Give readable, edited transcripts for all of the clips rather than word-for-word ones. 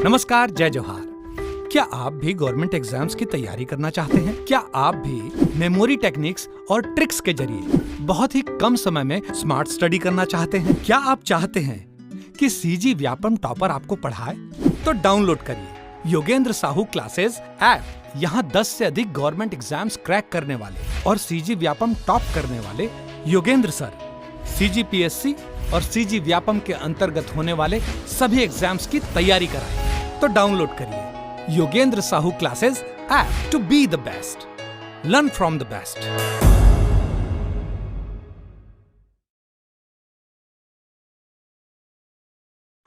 नमस्कार, जय जोहार। क्या आप भी गवर्नमेंट एग्जाम्स की तैयारी करना चाहते हैं? क्या आप भी मेमोरी टेक्निक्स और ट्रिक्स के जरिए बहुत ही कम समय में स्मार्ट स्टडी करना चाहते हैं? क्या आप चाहते हैं कि सीजी व्यापम टॉपर आपको पढ़ाए? तो डाउनलोड करिए योगेंद्र साहू क्लासेस ऐप। यहाँ 10 से अधिक गवर्नमेंट एग्जाम्स क्रैक करने वाले और सीजी व्यापम टॉप करने वाले योगेंद्र सर CGPSC और सीजी व्यापम के अंतर्गत होने वाले सभी एग्जाम्स की तैयारी कराएं। तो डाउनलोड करिए Yogendra Sahu classes app to be the best, learn from the best.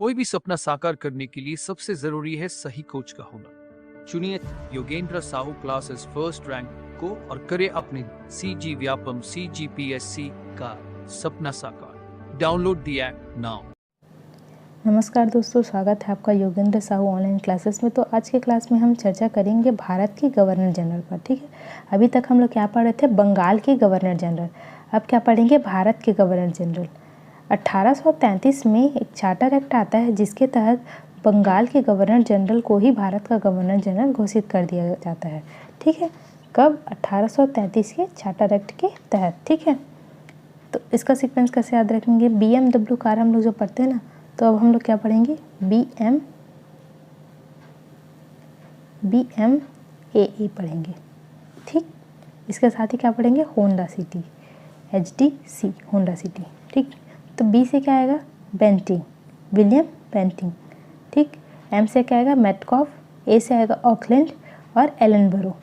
कोई भी सपना साकार करने के लिए सबसे जरूरी है सही कोच का होना। चुनिए Yogendra Sahu classes first rank को और करें अपने सीजी व्यापम CGPSC का सपना साकार। Download the app now. नमस्कार दोस्तों, स्वागत है आपका योगेंद्र साहू ऑनलाइन क्लासेस में। तो आज के क्लास में हम चर्चा करेंगे भारत के गवर्नर जनरल पर। ठीक है, अभी तक हम लोग क्या पढ़ रहे थे? बंगाल के गवर्नर जनरल। अब क्या पढ़ेंगे? भारत के गवर्नर जनरल। 1833 में एक चार्टर एक्ट आता है जिसके तहत बंगाल के गवर्नर जनरल को ही भारत का गवर्नर जनरल घोषित कर दिया जाता है। ठीक है, कब? 1833 के चार्टर एक्ट के तहत। ठीक है, तो इसका सीक्वेंस कैसे याद रखेंगे? BMW कार हम लोग जो पढ़ते हैं ना, तो अब हम लोग क्या पढ़ेंगे? BMAE पढ़ेंगे। ठीक, इसके साथ ही क्या पढ़ेंगे? Honda City, HDC Honda City. ठीक, तो B से क्या आएगा? Bentinck, William Bentinck. ठीक, M से क्या आएगा? मेटकॉफ। A से आएगा ऑकलैंड और एलनबरो,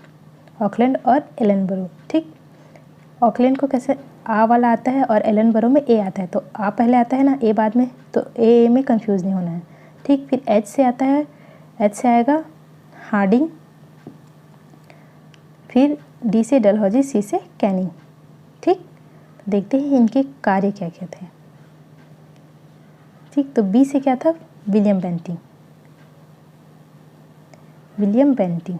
ऑकलैंड और एलनबरो। ठीक, ऑकलैंड को कैसे आ वाला आता है और एलनबरो में ए आता है, तो आ पहले आता है ना, ए बाद में, तो ए में कंफ्यूज नहीं होना है। ठीक, फिर एच से आता है, एच से आएगा हार्डिंग, फिर डी से डलहौजी, सी से कैनिंग। ठीक, देखते हैं इनके कार्य क्या क्या थे। ठीक, तो बी से क्या था? William Bentinck, William Bentinck.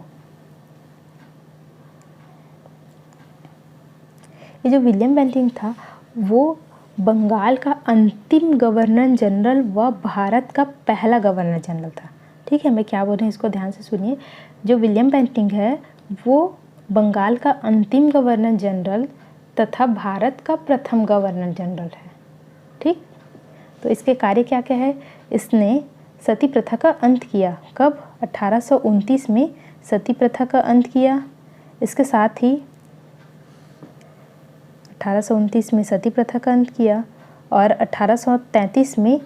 ये जो विलियम बेंटिंग था वो बंगाल का अंतिम गवर्नर जनरल व भारत का पहला गवर्नर जनरल था। ठीक है, मैं क्या बोल रही हूँ इसको ध्यान से सुनिए। जो विलियम बेंटिंग है वो बंगाल का अंतिम गवर्नर जनरल तथा भारत का प्रथम गवर्नर जनरल है। ठीक, तो इसके कार्य क्या क्या है? इसने सती प्रथा का अंत किया। कब? 1829 में सती प्रथा का अंत किया। इसके साथ ही 1829 में सती प्रथा का अंत किया और 1833 में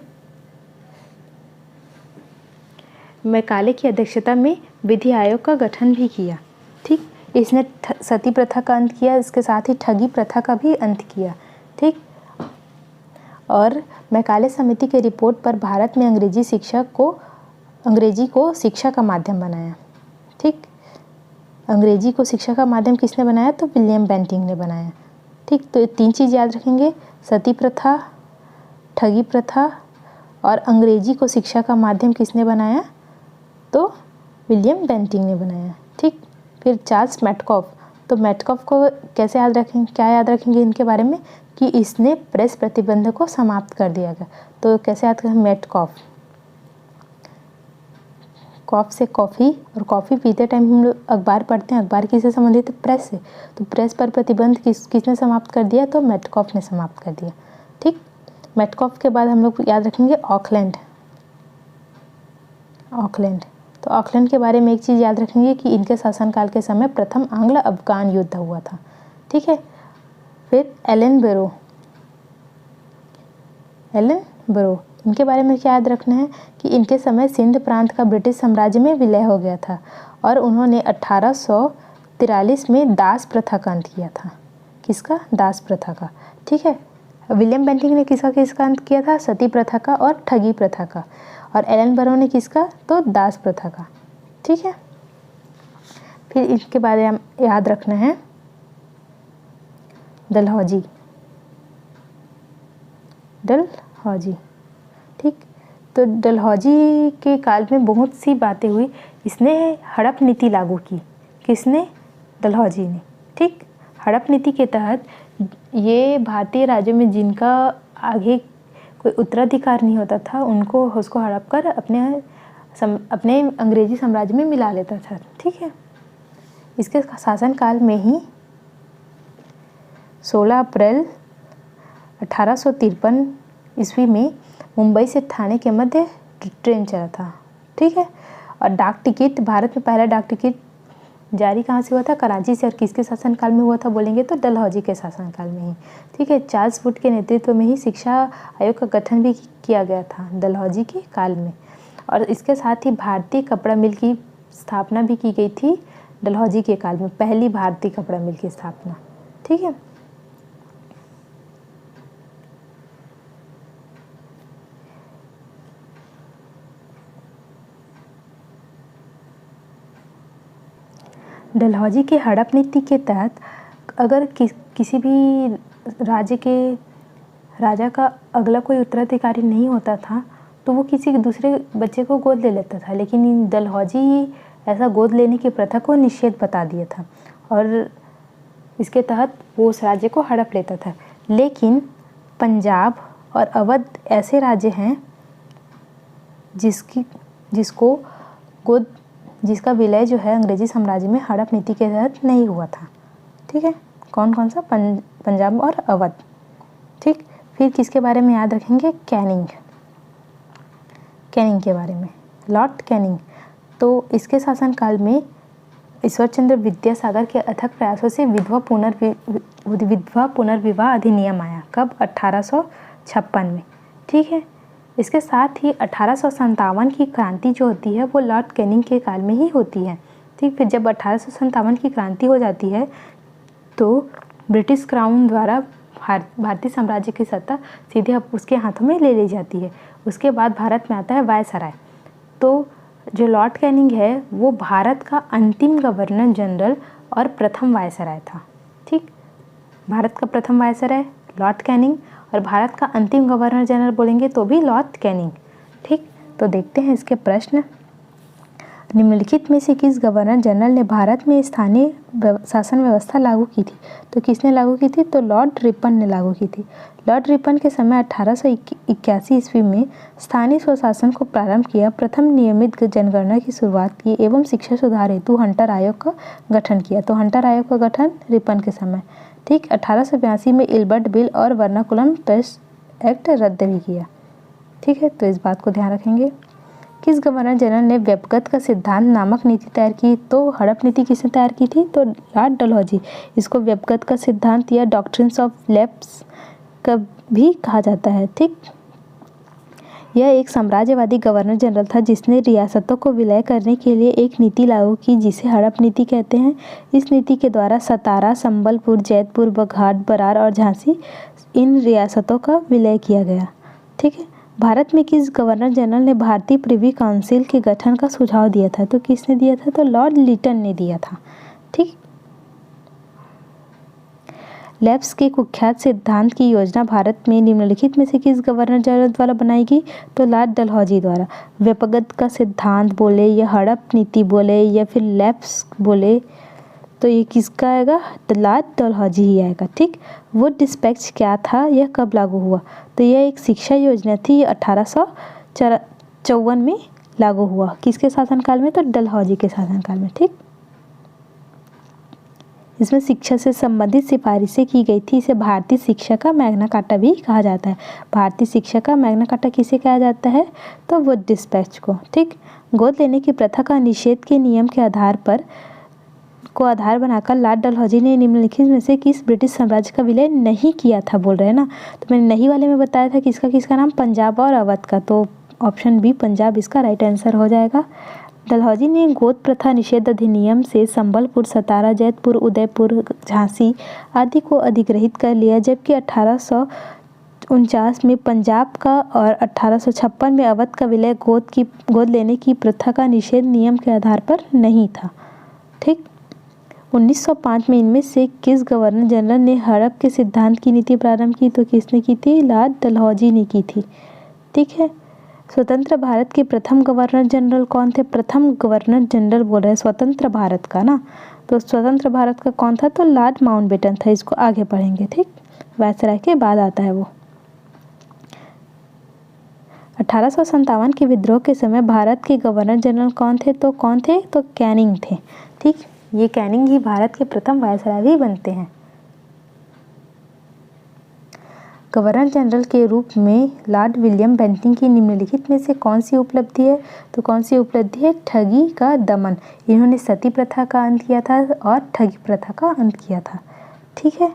मैकाले की अध्यक्षता में विधि आयोग का गठन भी किया। ठीक, इसने सती प्रथा का अंत किया, इसके साथ ही ठगी प्रथा का भी अंत किया। ठीक, और मैकाले समिति के रिपोर्ट पर भारत में अंग्रेजी को शिक्षा का माध्यम बनाया। ठीक, अंग्रेजी को शिक्षा का माध्यम किसने बनाया? तो विलियम बेंटिंग ने बनाया। ठीक, तो ये 3 चीज़ याद रखेंगे, सती प्रथा, ठगी प्रथा और अंग्रेजी को शिक्षा का माध्यम किसने बनाया? तो विलियम बेंटिंग ने बनाया। ठीक, फिर चार्ल्स मेटकॉफ। तो मेटकॉफ को कैसे याद रखेंगे? क्या याद रखेंगे इनके बारे में? कि इसने प्रेस प्रतिबंध को समाप्त कर दिया गया। तो कैसे याद करें? मेटकॉफ, कॉफ से कॉफ़ी, और कॉफ़ी पीते टाइम हम लोग अखबार पढ़ते हैं। अखबार किससे संबंधित है? प्रेस से। तो प्रेस पर प्रतिबंध किसने समाप्त कर दिया? तो मेटकॉफ ने समाप्त कर दिया। ठीक, मेटकॉफ के बाद हम लोग याद रखेंगे ऑकलैंड, ऑकलैंड। तो ऑकलैंड के बारे में एक चीज़ याद रखेंगे कि इनके शासनकाल के समय प्रथम आंग्ल अफगान युद्ध हुआ था। ठीक है, फिर एलनबरो, एलनबरो, इनके बारे में क्या याद रखना है? कि इनके समय सिंध प्रांत का ब्रिटिश साम्राज्य में विलय हो गया था और उन्होंने 1843 में दास प्रथा का अंत किया था। किसका? दास प्रथा का। ठीक है, विलियम बेंटिंग ने किसका अंत किया था? सती प्रथा का और ठगी प्रथा का। और एलनबरो ने किसका? तो दास प्रथा का। ठीक है, फिर इसके बारे में याद रखना है डलहौजी, डलहौजी। ठीक, तो डलहौजी के काल में बहुत सी बातें हुई। इसने हड़प नीति लागू की। किसने? डलहौजी ने। ठीक, हड़प नीति के तहत ये भारतीय राज्यों में जिनका आगे कोई उत्तराधिकार नहीं होता था उसको हड़प कर अपने अपने अंग्रेजी साम्राज्य में मिला लेता था। ठीक है, इसके शासनकाल में ही 16 अप्रैल 1853 ईस्वी में मुंबई से ठाणे के मध्य ट्रेन चला था। ठीक है, और डाक टिकट, भारत में पहला डाक टिकट जारी कहाँ से हुआ था? कराची से। और किसके शासनकाल में हुआ था बोलेंगे तो डलहौजी के शासनकाल में ही। ठीक है, चार्ल्स वुड के नेतृत्व में ही शिक्षा आयोग का गठन भी किया गया था डलहौजी के काल में। और इसके साथ ही भारतीय कपड़ा मिल की स्थापना भी की गई थी डलहौजी के काल में, पहली भारतीय कपड़ा मिल की स्थापना। ठीक है, डलहौजी के हड़प नीति के तहत अगर किसी भी राज्य के राजा का अगला कोई उत्तराधिकारी नहीं होता था तो वो किसी दूसरे बच्चे को गोद ले लेता था, लेकिन डलहौजी ऐसा गोद लेने की प्रथा को निषेध बता दिया था और इसके तहत वो उस राज्य को हड़प लेता था। लेकिन पंजाब और अवध ऐसे राज्य हैं जिसका विलय जो है अंग्रेजी साम्राज्य में हड़प नीति के तहत नहीं हुआ था। ठीक है, कौन कौन सा? पंजाब और अवध। ठीक, फिर किसके बारे में याद रखेंगे? कैनिंग के बारे में, लॉर्ड कैनिंग। तो इसके शासनकाल में ईश्वर चंद्र विद्यासागर के अथक प्रयासों से विधवा पुनर्विवाह अधिनियम आया। कब? 1856 में। ठीक है, इसके साथ ही 1857 की क्रांति जो होती है वो लॉर्ड कैनिंग के काल में ही होती है। ठीक, फिर जब 1857 की क्रांति हो जाती है तो ब्रिटिश क्राउन द्वारा भारतीय साम्राज्य की सत्ता सीधे उसके हाथों में ले ली जाती है। उसके बाद भारत में आता है वायसराय। तो जो लॉर्ड कैनिंग है वो भारत का अंतिम गवर्नर जनरल और प्रथम वायसराय था। ठीक, भारत का प्रथम वायसराय लॉर्ड कैनिंग और भारत का अंतिम गवर्नर जनरल बोलेंगे तो भी लॉर्ड कैनिंग। ठीक, तो देखते हैं इसके प्रश्न। निम्नलिखित में से किस गवर्नर जनरल ने भारत में स्थानीय शासन व्यवस्था लागू की थी? तो किसने लागू की थी? तो लॉर्ड रिपन ने लागू की थी। लॉर्ड रिपन के समय 1881 ईस्वी में स्थानीय स्वशासन को प्रारंभ किया, प्रथम नियमित जनगणना की शुरुआत की एवं शिक्षा सुधार हेतु हंटर आयोग का गठन किया। तो हंटर आयोग का गठन रिपन के समय। ठीक, 1882 में इल्बर्ट बिल और वर्नाकुलम पेस्ट एक्ट रद्द भी किया। ठीक है, तो इस बात को ध्यान रखेंगे। किस गवर्नर जनरल ने व्यपगत का सिद्धांत नामक नीति तैयार की? तो हड़प नीति किसने तैयार की थी? तो लॉर्ड डलहौजी। इसको व्यपगत का सिद्धांत या डॉक्ट्रिन्स ऑफ लैप्स का भी कहा जाता है। ठीक, यह एक साम्राज्यवादी गवर्नर जनरल था जिसने रियासतों को विलय करने के लिए एक नीति लागू की जिसे हड़प नीति कहते हैं। इस नीति के द्वारा सतारा, संबलपुर, जैतपुर, बघाट, बरार और झांसी इन रियासतों का विलय किया गया। ठीक है, भारत में किस गवर्नर जनरल ने भारतीय प्रिवी काउंसिल के गठन का सुझाव दिया था? तो किसने दिया था? तो लॉर्ड लिटन ने दिया था। ठीक, लैप्स के कुख्यात सिद्धांत की योजना भारत में निम्नलिखित में से किस गवर्नर जनरल द्वारा बनाई गई? तो लॉर्ड डलहौजी द्वारा। व्यपगत का सिद्धांत बोले या हड़प नीति बोले या फिर लैप्स बोले तो ये किसका आएगा? तो लॉर्ड डलहौजी ही आएगा। ठीक, वो डिस्पैच क्या था? यह कब लागू हुआ? तो यह एक शिक्षा योजना थी, 1854 में लागू हुआ। किसके शासनकाल में? तो डलहौजी के शासनकाल में। ठीक, इसमें शिक्षा से संबंधित सिफारिशें की गई थी। इसे भारतीय शिक्षा का मैग्ना कार्टा भी कहा जाता है। भारतीय शिक्षा का मैग्ना कार्टा किसे कहा जाता है? तो वो डिस्पैच को। ठीक, गोद लेने की प्रथा का निषेध के नियम के आधार बनाकर लॉर्ड डलहौजी ने निम्नलिखित में से किस ब्रिटिश साम्राज्य का विलय नहीं किया था? बोल रहे हैं ना, तो मैंने नहीं वाले में बताया था किसका नाम? पंजाब और अवध का। तो ऑप्शन बी पंजाब इसका राइट आंसर हो जाएगा। डलहौजी ने गोद प्रथा निषेध अधिनियम से संबलपुर, सतारा, जैतपुर, उदयपुर, झांसी आदि को अधिग्रहित कर लिया, जबकि 1849 में पंजाब का और 1856 में अवध का विलय गोद लेने की प्रथा का निषेध नियम के आधार पर नहीं था। ठीक, 1905 में इनमें से किस गवर्नर जनरल ने हड़प के सिद्धांत की नीति प्रारंभ की? तो किसने की थी? लॉर्ड डलहौजी ने की थी। ठीक है, स्वतंत्र भारत के प्रथम गवर्नर जनरल कौन थे? प्रथम गवर्नर जनरल बोल रहे हैं स्वतंत्र भारत का ना, तो स्वतंत्र भारत का कौन था? तो लॉर्ड माउंटबेटन था। इसको आगे पढ़ेंगे। ठीक, वायसराय के बाद आता है वो। 1857 के विद्रोह के समय भारत के गवर्नर जनरल कौन थे? तो कैनिंग थे। ठीक, ये कैनिंग ही भारत के प्रथम वायसराय भी बनते हैं। गवर्नर जनरल के रूप में लॉर्ड विलियम बेंटिंक की निम्नलिखित में से कौन सी उपलब्धि है? तो कौन सी उपलब्धि है? ठगी का दमन। इन्होंने सती प्रथा का अंत किया था और ठगी प्रथा का अंत किया था। ठीक है,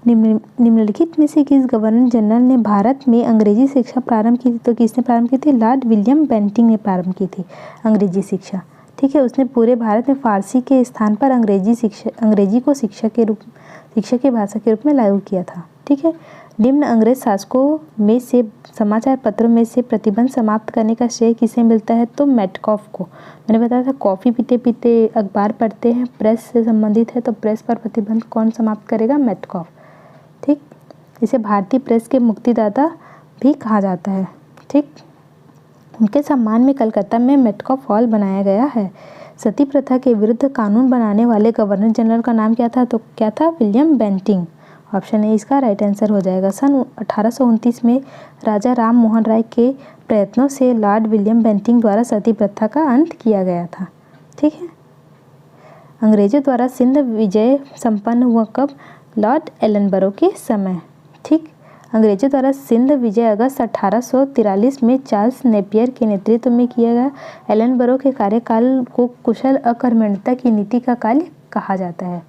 निम्नलिखित में से किस गवर्नर जनरल ने भारत में अंग्रेजी शिक्षा प्रारंभ की थी? तो किसने प्रारंभ की थी? लॉर्ड विलियम बेंटिंक ने प्रारंभ की थी अंग्रेजी शिक्षा। ठीक है, उसने पूरे भारत में फारसी के स्थान पर अंग्रेजी को शिक्षा की भाषा के रूप में लागू किया था। ठीक है, निम्न अंग्रेज शासकों में से समाचार पत्रों में से प्रतिबंध समाप्त करने का श्रेय किसे मिलता है? तो मेटकॉफ को। मैंने बताया था कॉफ़ी पीते पीते अखबार पढ़ते हैं, प्रेस से संबंधित है, तो प्रेस पर प्रतिबंध कौन समाप्त करेगा? मेटकॉफ। ठीक, इसे भारतीय प्रेस के मुक्तिदाता भी कहा जाता है। ठीक, उनके सम्मान में कलकत्ता में मेटकॉफ हॉल बनाया गया है। सती प्रथा के विरुद्ध कानून बनाने वाले गवर्नर जनरल का नाम क्या था? तो क्या था? William Bentinck. ऑप्शन ए इसका राइट आंसर हो जाएगा। सन 1829 में राजा राम मोहन राय के प्रयत्नों से लॉर्ड विलियम बेंटिंक द्वारा सती प्रथा का अंत किया गया था। ठीक है, अंग्रेजों द्वारा सिंध विजय संपन्न हुआ कब? लॉर्ड एलनबरो के समय। ठीक, अंग्रेजों द्वारा सिंध विजय अगस्त 1843 में चार्ल्स नेपियर के नेतृत्व में किया गया। एलनबरो के कार्यकाल को कुशल अकर्मण्यता की नीति का काल कहा जाता है।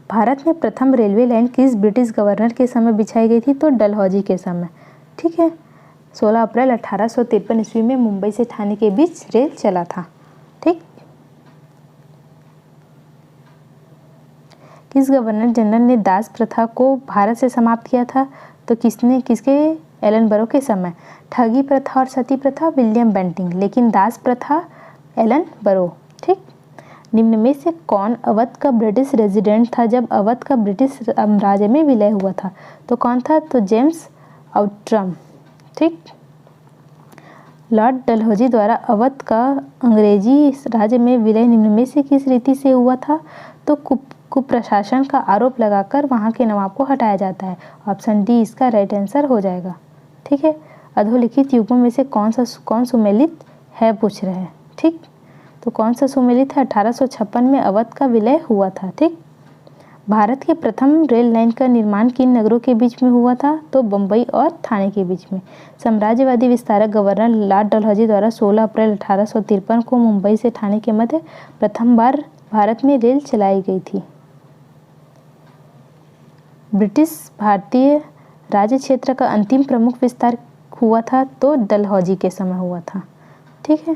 भारत में प्रथम रेलवे लाइन किस ब्रिटिश गवर्नर के समय बिछाई गई थी? तो डलहौजी के समय। ठीक है, 16 अप्रैल 1853 ईस्वी में मुंबई से ठाणे के बीच रेल चला था। ठीक, किस गवर्नर जनरल ने दास प्रथा को भारत से समाप्त किया था? तो किसके? एलनबरो के समय। ठगी प्रथा और सती प्रथा विलियम बेंटिंक, लेकिन दास प्रथा एलनबरो। ठीक, निम्न में से कौन अवध का ब्रिटिश रेजिडेंट था जब अवध का ब्रिटिश साम्राज्य में विलय हुआ था? तो कौन था? तो जेम्स आउट्रम। ठीक, लॉर्ड डलहौजी द्वारा अवध का अंग्रेजी राज्य में विलय निम्न में से किस रीति से हुआ था? तो कुप्रशासन का आरोप लगाकर वहां के नवाब को हटाया जाता है। ऑप्शन डी इसका राइट आंसर हो जाएगा। ठीक है, अधोलिखित युगों में से कौन सुमेलित है पूछ रहे हैं। ठीक, तो कौन सा सुमेलित है? 1856 में अवध का विलय हुआ था। ठीक, भारत के प्रथम रेल लाइन का निर्माण किन नगरों के बीच में हुआ था? तो बम्बई और ठाणे के बीच में। साम्राज्यवादी विस्तारक गवर्नर लॉर्ड डलहौजी द्वारा 16 अप्रैल 1853 को मुंबई से ठाणे के मध्य प्रथम बार भारत में रेल चलाई गई थी। ब्रिटिश भारतीय राज्य क्षेत्र का अंतिम प्रमुख विस्तार हुआ था तो डलहौजी के समय हुआ था। ठीक है,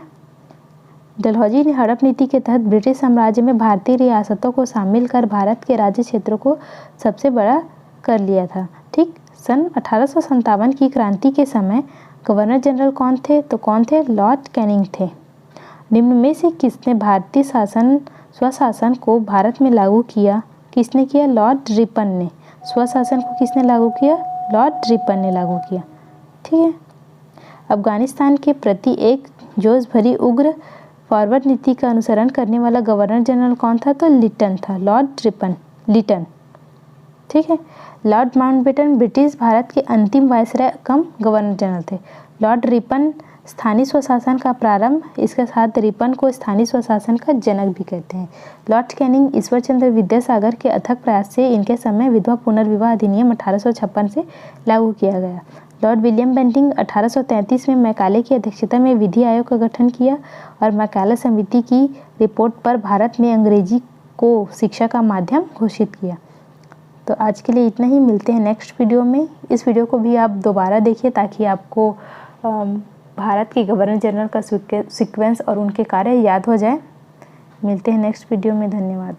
डलहौजी ने हड़प नीति के तहत ब्रिटिश साम्राज्य में भारतीय रियासतों को शामिल कर भारत के राज्य क्षेत्रों को सबसे बड़ा कर लिया था। ठीक, सन 1857 की क्रांति के समय गवर्नर जनरल कौन थे? तो कौन थे? लॉर्ड कैनिंग थे। निम्न में से किसने भारतीय स्वशासन को भारत में लागू किया? किसने किया? लॉर्ड रिपन ने। स्वशासन को किसने लागू किया? लॉर्ड रिपन ने लागू किया। ठीक है, अफगानिस्तान के प्रति एक जोश भरी उग्र फॉरवर्ड नीति का अनुसरण करने वाला गवर्नर जनरल कौन था? तो लिटन था, लॉर्ड लिटन। ठीक है, लॉर्ड माउंटबेटन ब्रिटिश भारत के अंतिम वायसराय कम गवर्नर जनरल थे। लॉर्ड रिपन स्थानीय स्वशासन का प्रारंभ, इसके साथ रिपन को स्थानीय स्वशासन का जनक भी कहते हैं। लॉर्ड कैनिंग ईश्वरचंद्र विद्यासागर के अथक प्रयास से इनके समय विधवा पुनर्विवाह अधिनियम 1856 से लागू किया गया। लॉर्ड विलियम बेंटिंक 1833 में मैकाले की अध्यक्षता में विधि आयोग का गठन किया और मैकाले समिति की रिपोर्ट पर भारत में अंग्रेजी को शिक्षा का माध्यम घोषित किया। तो आज के लिए इतना ही, मिलते हैं नेक्स्ट वीडियो में। इस वीडियो को भी आप दोबारा देखिए ताकि आपको भारत के गवर्नर जनरल का सीक्वेंस और उनके कार्य याद हो जाए। मिलते हैं नेक्स्ट वीडियो में। धन्यवाद।